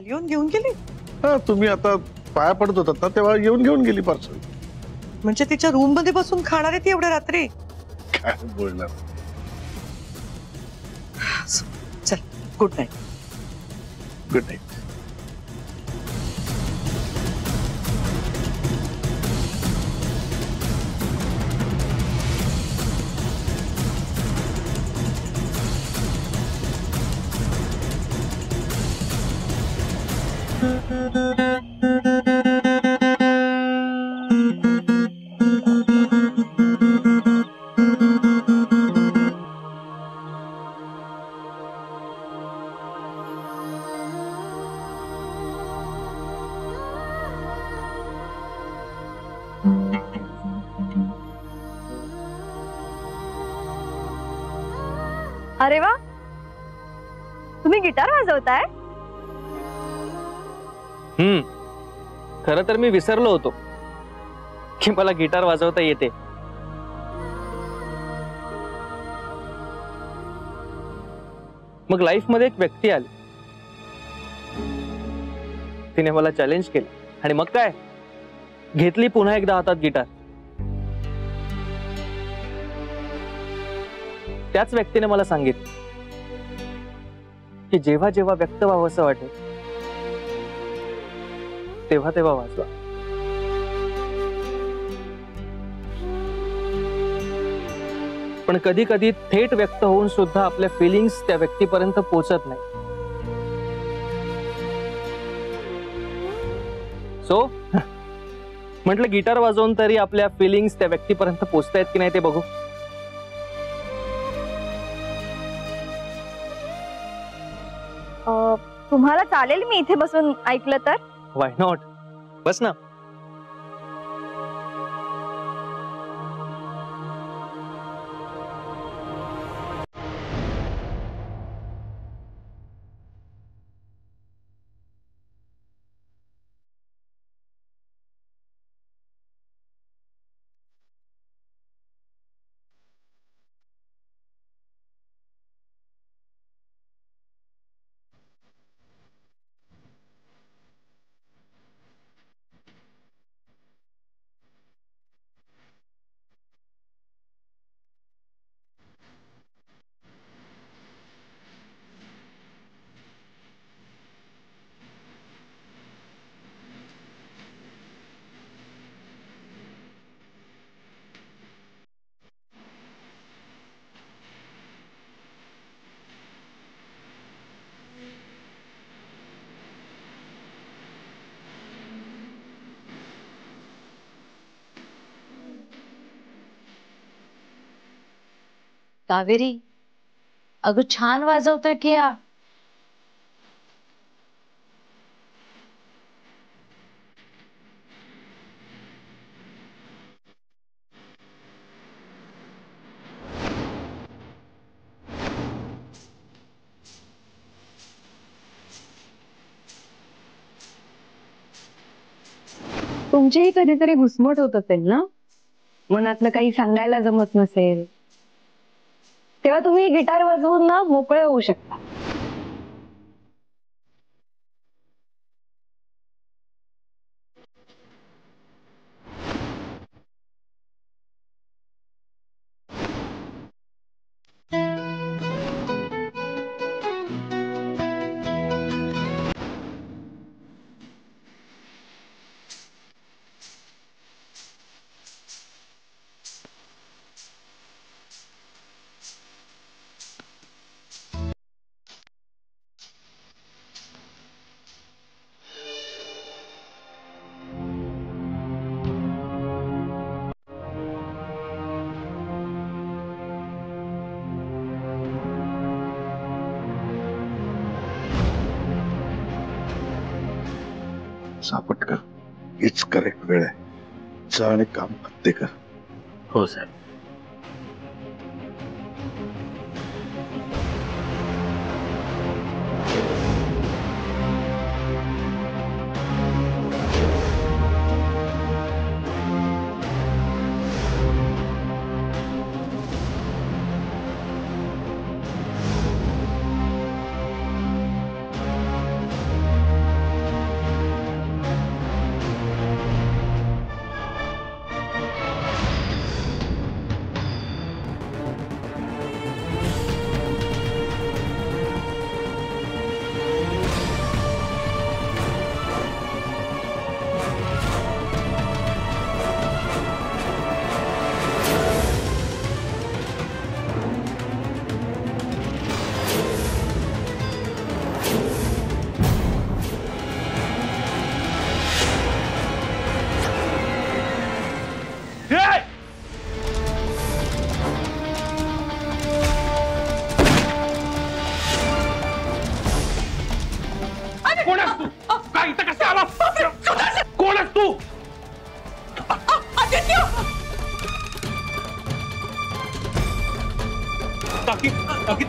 खाली येऊन घेऊन गेली? हा, तुम्ही आता पाया पडत होतात ना तेव्हा येऊन घेऊन गेली पार्सल. म्हणजे तिच्या रूम मध्ये बसून खाणार आहे ती एवढ्या रात्री? काय बोलणार. चल, गुड नाईट. Good night. अरे वा, तुम्ही गिटार वाजवताय? खरं तर मी विसरलो होतो की मला गिटार वाजवता येते. मग लाईफ मध्ये एक व्यक्ती आली, तिने मला चॅलेंज केलं आणि मग काय, घेतली पुन्हा एकदा हातात गिटार. त्याच व्यक्तीने मला सांगितलं की जेव्हा जेव्हा व्यक्त व्हावंसं वाटेल तेव्हा तेव्हा वाजवा. पण कधी कधी थेट व्यक्त होऊन सुद्धा आपल्या फिलिंग्स त्या व्यक्तीपर्यंत पोहोचत नाही. सो म्हटलं गिटार वाजवून तरी आपल्या फिलिंग्स त्या व्यक्तीपर्यंत पोहोचतायत की नाही ते बघू. तुम्हाला चालेल मी इथे बसून ऐकलं तर? व्हाय नॉट, बस ना. कावेरी, अगं छान वाजवतोय की हा. तुमचीही कधीतरी घुसमट होत असेल ना, मनातलं काही सांगायला जमत नसेल, तेव्हा तुम्ही गिटार वाजवून ना मोकळे होऊ शकता. सापट कर, हीच करेक्ट वेळ आहे. जा आणि काम पत्ते कर. हो साहेब.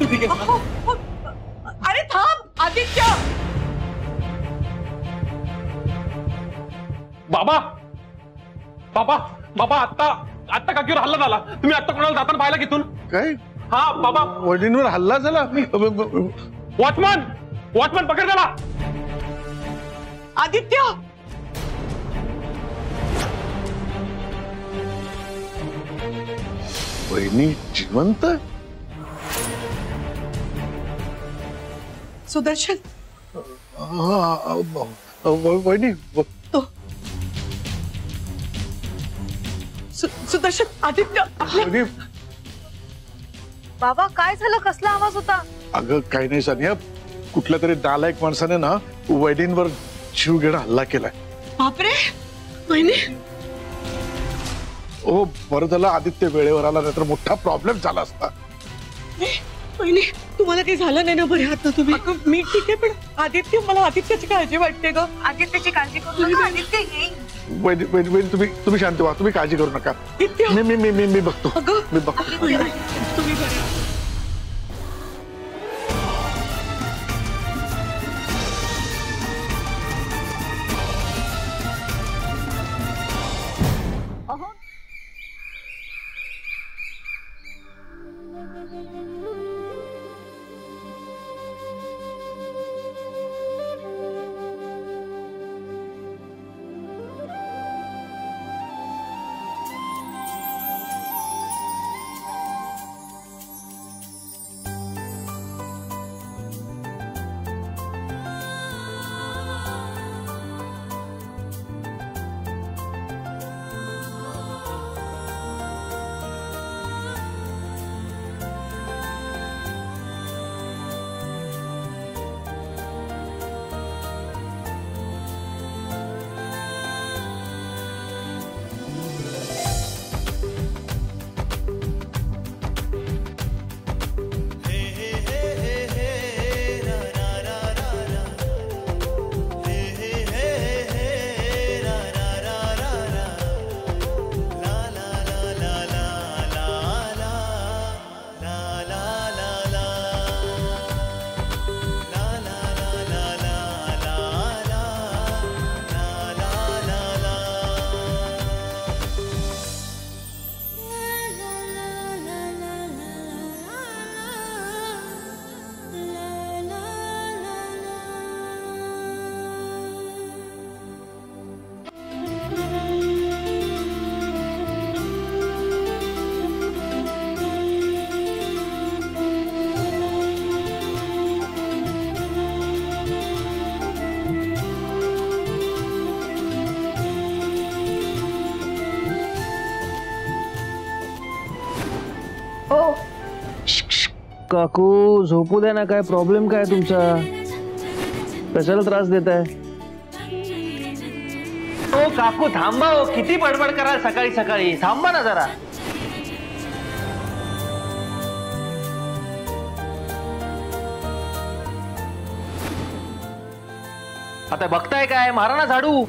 तू ठीक आहेस ना? अरे थांब आदित्य. बाबा बाबा बाबा आत्ता आत्ता काकीवर हल्ला झाला. तुम्ही आत्ता कोणाला जाताना पाहिला किथून? काय हा बाबा. वडिलांवर हल्ला झाला? वॉचमन वॉचमन पकड त्याला. आदित्य वहिनी जिवंत? सुदर्शन वहिनी सुदर्शन आदित्य वहिनी, बाबा काय झालं? कसला आवाज होता? अगं काही नाही सानिया, कुठल्या तरी नालायक माणसाने ना वहिनींवर जीव घेणं हल्ला केलाय. बापरे वहिनी. ओ बरं झालं आदित्य वेळेवर आला, नाहीतर मोठा प्रॉब्लेम झाला असता. वहिनी तुम्हाला काही झालं नाही ना? बरे आहात ना तुम्ही? मी ठीक आहे, पण आदित्य, मला आदित्यची काळजी वाटते ग. आदित्यची काळजी करू नका, आदित्य येईल. वहिनी वहिनी वहिनी, तुम्ही शांत व्हा, तुम्ही काळजी करू नका. आदित्य मी मी मी मी मी बघतो, अगं मी बघतो. वहिनी, तुम्ही बरे आहात? काकू झोपू द्या ना. काय प्रॉब्लेम काय तुमचा? कशाला त्रास देताय? ओ काकू थांबा. हो किती बडबड कराल सकाळी सकाळी? थांबा ना जरा. आता बघताय काय? मारा ना झाडू.